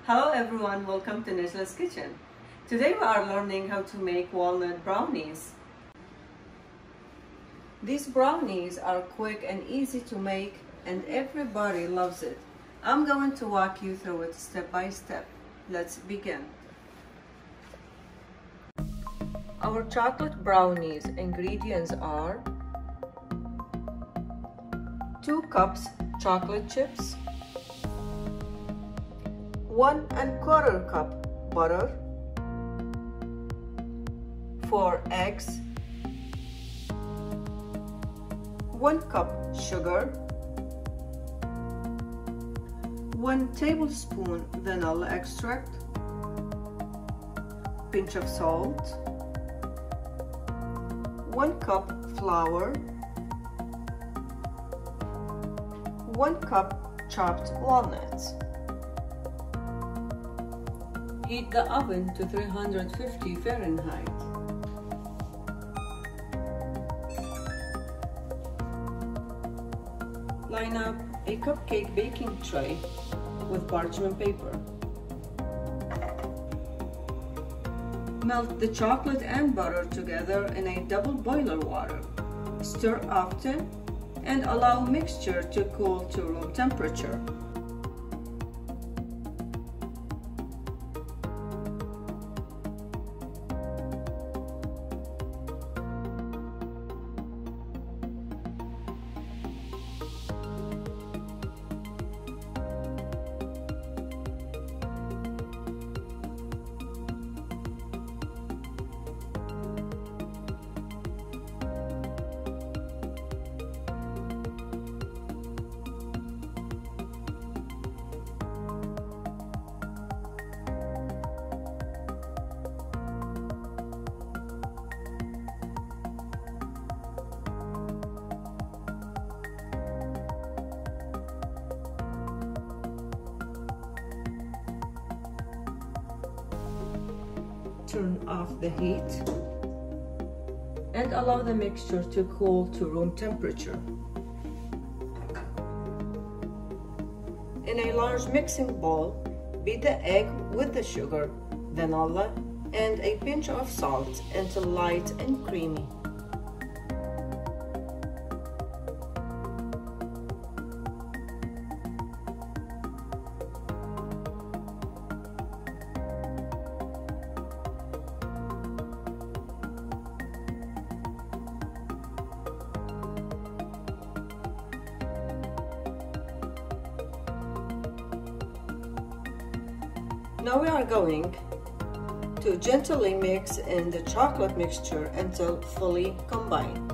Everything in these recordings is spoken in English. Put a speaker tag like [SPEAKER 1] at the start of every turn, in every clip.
[SPEAKER 1] Hello everyone, welcome to Najla's Kitchen. Today we are learning how to make walnut brownies. These brownies are quick and easy to make and everybody loves it. I'm going to walk you through it step by step. Let's begin. Our chocolate brownies ingredients are 2 cups chocolate chips, 1 1/4 cup butter, 4 eggs, 1 cup sugar, 1 tablespoon vanilla extract, pinch of salt, 1 cup flour, 1 cup chopped walnuts. Heat the oven to 350 Fahrenheit. Line up a cupcake baking tray with parchment paper. Melt the chocolate and butter together in a double boiler water. Stir often and allow mixture to cool to room temperature. Turn off the heat and allow the mixture to cool to room temperature. In a large mixing bowl, beat the egg with the sugar, vanilla, and a pinch of salt until light and creamy. Now we are going to gently mix in the chocolate mixture until fully combined.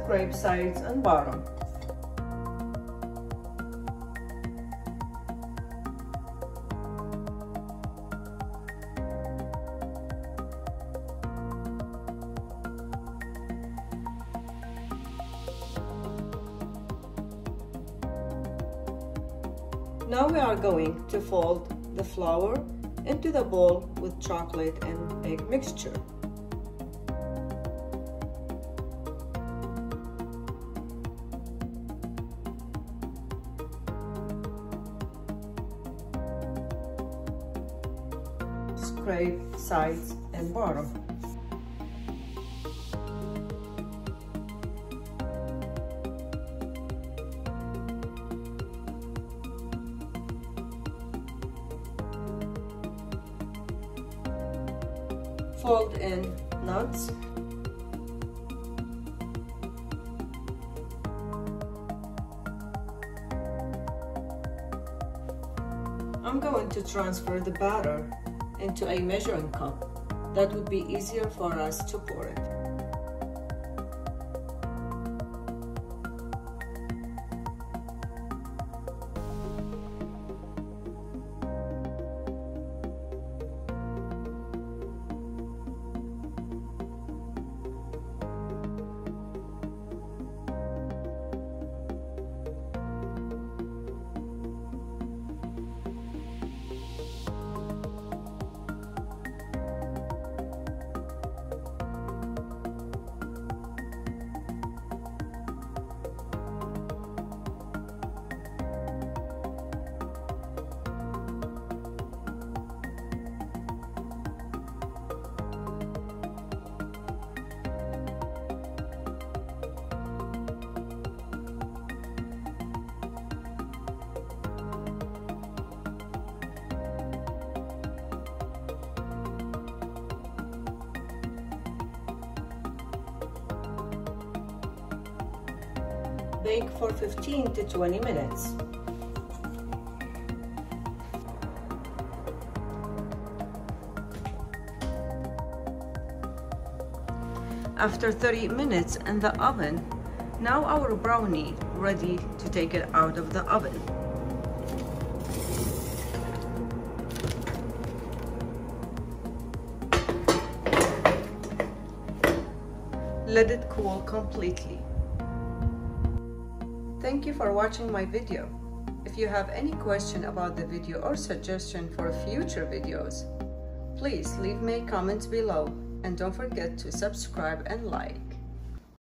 [SPEAKER 1] Scrape sides and bottom. Now we are going to fold the flour into the bowl with chocolate and egg mixture. Scrape sides and bottom. Fold in nuts. I'm going to transfer the batter into a measuring cup. That would be easier for us to pour it. Bake for 15 to 20 minutes. After 30 minutes in the oven, now our brownie ready to take it out of the oven. Let it cool completely. Thank you for watching my video. If you have any question about the video or suggestion for future videos, please leave me comments below and don't forget to subscribe and like.